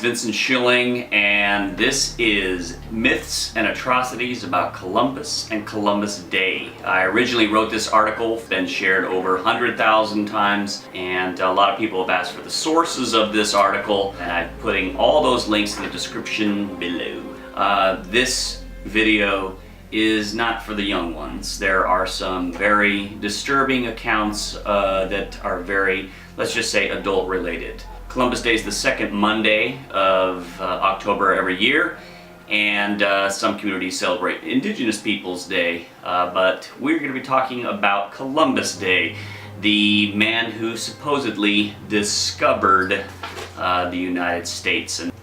Vincent Schilling, and this is Myths and Atrocities about Columbus and Columbus Day. I originally wrote this article, been shared over 100,000 times, and a lot of people have asked for the sources of this article, and I'm putting all those links in the description below. This video is not for the young ones. There are some very disturbing accounts that are very, let's just say, adult related. Columbus Day is the second Monday of October every year, and some communities celebrate Indigenous Peoples Day, but we're going to be talking about Columbus Day, the man who supposedly discovered the United States. And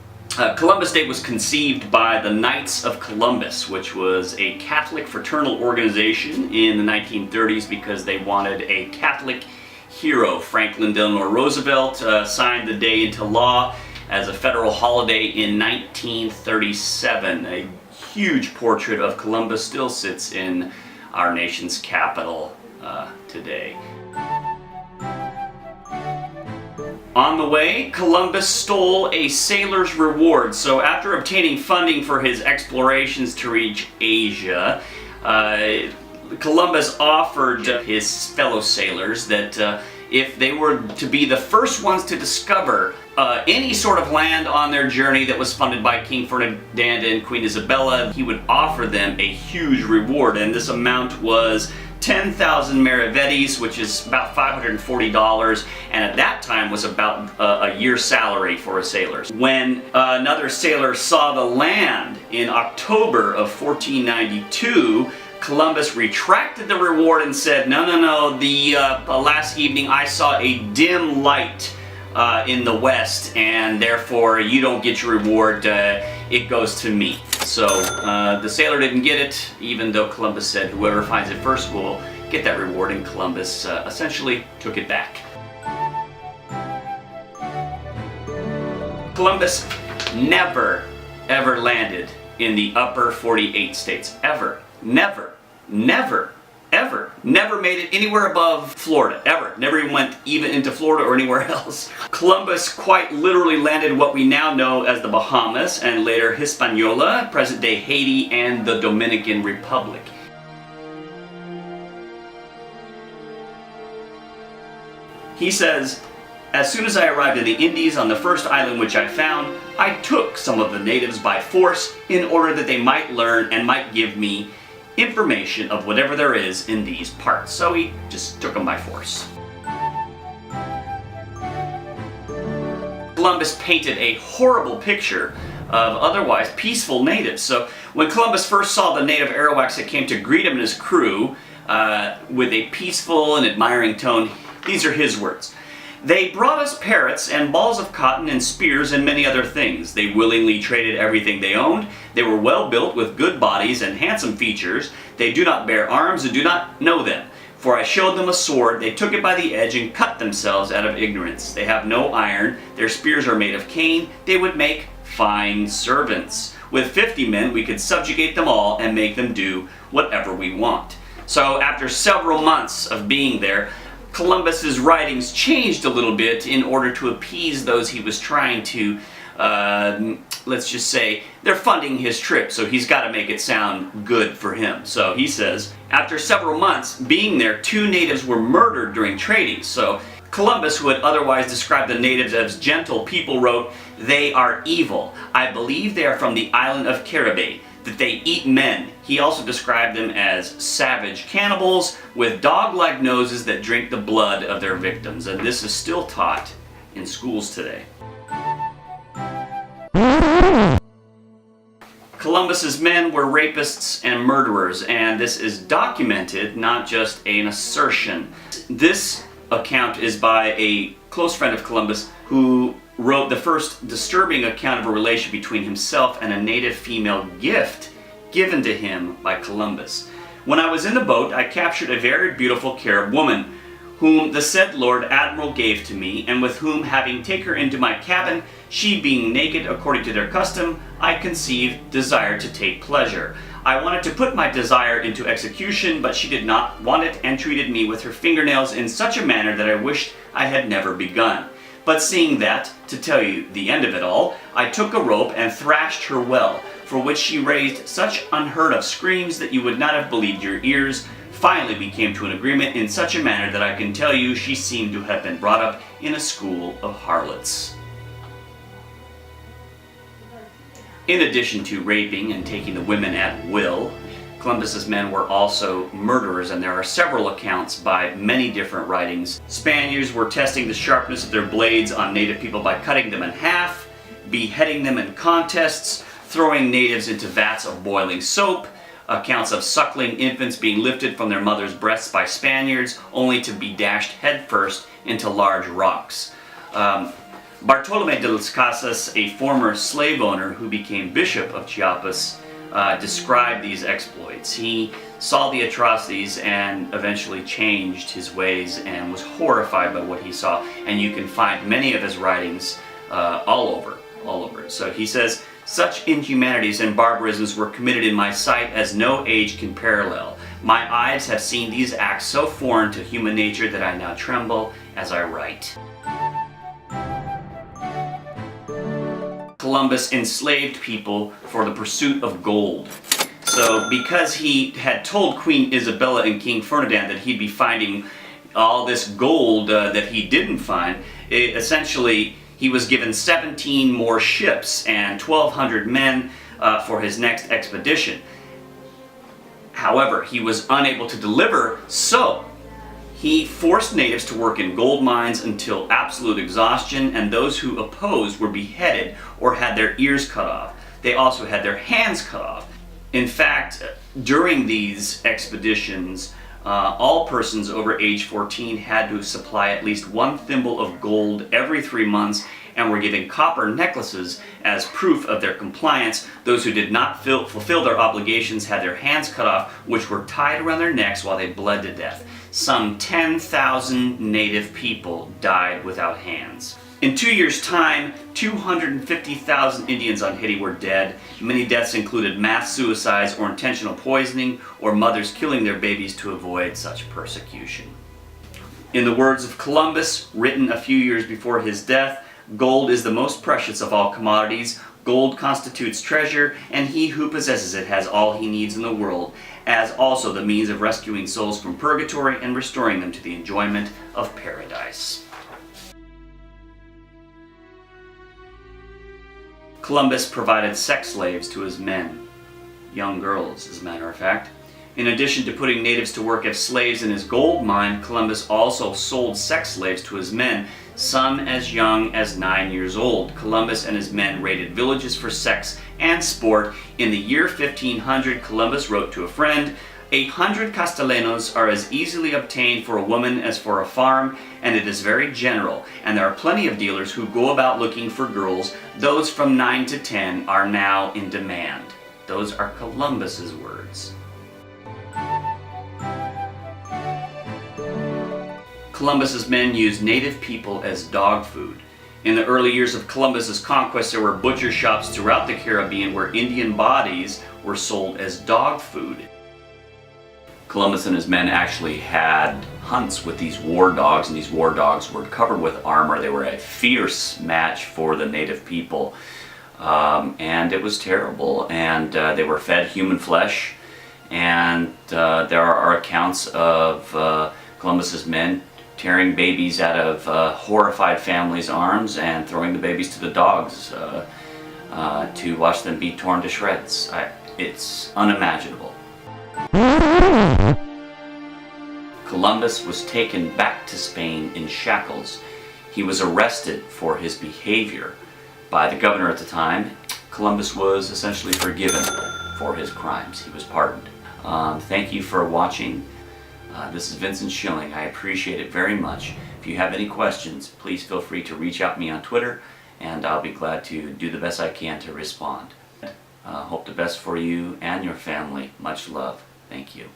Columbus Day was conceived by the Knights of Columbus, which was a Catholic fraternal organization in the 1930s because they wanted a Catholic hero. Franklin Delano Roosevelt signed the day into law as a federal holiday in 1937. A huge portrait of Columbus still sits in our nation's capital today. On the way, Columbus stole a sailor's reward. So after obtaining funding for his explorations to reach Asia, Columbus offered his fellow sailors that if they were to be the first ones to discover any sort of land on their journey that was funded by King Ferdinand and Queen Isabella, he would offer them a huge reward, and this amount was 10,000 maravedis, which is about $540, and at that time was about a year's salary for a sailor. When another sailor saw the land in October of 1492, Columbus retracted the reward and said, no, the last evening I saw a dim light in the west, and therefore you don't get your reward, it goes to me. So the sailor didn't get it, even though Columbus said whoever finds it first will get that reward, and Columbus essentially took it back. Columbus never, ever landed in the upper 48 states. Ever. Never. Never. Ever. Never made it anywhere above Florida. Ever. Never even went even into Florida or anywhere else. Columbus quite literally landed what we now know as the Bahamas, and later Hispaniola, present-day Haiti, and the Dominican Republic. He says, "As soon as I arrived in the Indies on the first island which I found, I took some of the natives by force in order that they might learn and might give me information of whatever there is in these parts." So he just took them by force. Columbus painted a horrible picture of otherwise peaceful natives. So when Columbus first saw the native Arawaks that came to greet him and his crew with a peaceful and admiring tone, these are his words. "They brought us parrots and balls of cotton and spears and many other things. They willingly traded everything they owned. They were well built with good bodies and handsome features. They do not bear arms and do not know them. For I showed them a sword. They took it by the edge and cut themselves out of ignorance. They have no iron. Their spears are made of cane. They would make fine servants. With 50 men we could subjugate them all and make them do whatever we want." So after several months of being there, Columbus's writings changed a little bit in order to appease those he was trying to, let's just say, they're funding his trip, so he's got to make it sound good for him. So he says, after several months being there, 2 natives were murdered during trading. So Columbus, who had otherwise described the natives as gentle people, wrote, "They are evil. I believe they are from the island of Caribbee, that they eat men." He also described them as savage cannibals with dog-like noses that drink the blood of their victims, and this is still taught in schools today. Columbus's men were rapists and murderers, and this is documented, not just an assertion. This account is by a close friend of Columbus who wrote the first disturbing account of a relation between himself and a native female gift given to him by Columbus. "When I was in the boat, I captured a very beautiful Carib woman, whom the said Lord Admiral gave to me, and with whom, having taken her into my cabin, she being naked according to their custom, I conceived desire to take pleasure. I wanted to put my desire into execution, but she did not want it, and treated me with her fingernails in such a manner that I wished I had never begun. But seeing that, to tell you the end of it all, I took a rope and thrashed her well, for which she raised such unheard of screams that you would not have believed your ears. Finally we came to an agreement in such a manner that I can tell you she seemed to have been brought up in a school of harlots. In addition to raping and taking the women at will, Columbus's men were also murderers, and there are several accounts by many different writings. Spaniards were testing the sharpness of their blades on native people by cutting them in half, beheading them in contests, throwing natives into vats of boiling soap, accounts of suckling infants being lifted from their mothers' breasts by Spaniards, only to be dashed headfirst into large rocks. Bartolome de las Casas, a former slave owner who became Bishop of Chiapas, described these exploits. He saw the atrocities and eventually changed his ways and was horrified by what he saw. And you can find many of his writings all over. So he says, "Such inhumanities and barbarisms were committed in my sight as no age can parallel. My eyes have seen these acts so foreign to human nature that I now tremble as I write." Columbus enslaved people for the pursuit of gold. So because he had told Queen Isabella and King Ferdinand that he'd be finding all this gold that he didn't find, essentially he was given 17 more ships and 1,200 men for his next expedition. However, he was unable to deliver, so he forced natives to work in gold mines until absolute exhaustion, and those who opposed were beheaded or had their ears cut off. They also had their hands cut off. In fact, during these expeditions, all persons over age 14 had to supply at least 1 thimble of gold every 3 months and were given copper necklaces as proof of their compliance. Those who did not fulfill their obligations had their hands cut off, which were tied around their necks while they bled to death. Some 10,000 native people died without hands. In 2 years' time, 250,000 Indians on Haiti were dead. Many deaths included mass suicides or intentional poisoning, or mothers killing their babies to avoid such persecution. In the words of Columbus, written a few years before his death, "Gold is the most precious of all commodities. Gold constitutes treasure, and he who possesses it has all he needs in the world, as also the means of rescuing souls from purgatory and restoring them to the enjoyment of paradise." Columbus provided sex slaves to his men, young girls as a matter of fact. In addition to putting natives to work as slaves in his gold mine, Columbus also sold sex slaves to his men, some as young as 9 years old. Columbus and his men raided villages for sex and sport. In the year 1500, Columbus wrote to a friend, "100 castellanos are as easily obtained for a woman as for a farm, and it is very general, and there are plenty of dealers who go about looking for girls. Those from 9 to 10 are now in demand." Those are Columbus's words. Columbus's men used native people as dog food. In the early years of Columbus's conquest, there were butcher shops throughout the Caribbean where Indian bodies were sold as dog food. Columbus and his men actually had hunts with these war dogs, and these war dogs were covered with armor. They were a fierce match for the native people, and it was terrible. And they were fed human flesh, and there are accounts of Columbus's men tearing babies out of horrified families' arms and throwing the babies to the dogs to watch them be torn to shreds. It's unimaginable. Columbus was taken back to Spain in shackles. He was arrested for his behavior by the governor at the time. Columbus was essentially forgiven for his crimes. He was pardoned. Thank you for watching. This is Vincent Schilling. I appreciate it very much. If you have any questions, please feel free to reach out to me on Twitter, and I'll be glad to do the best I can to respond. Hope the best for you and your family. Much love. Thank you.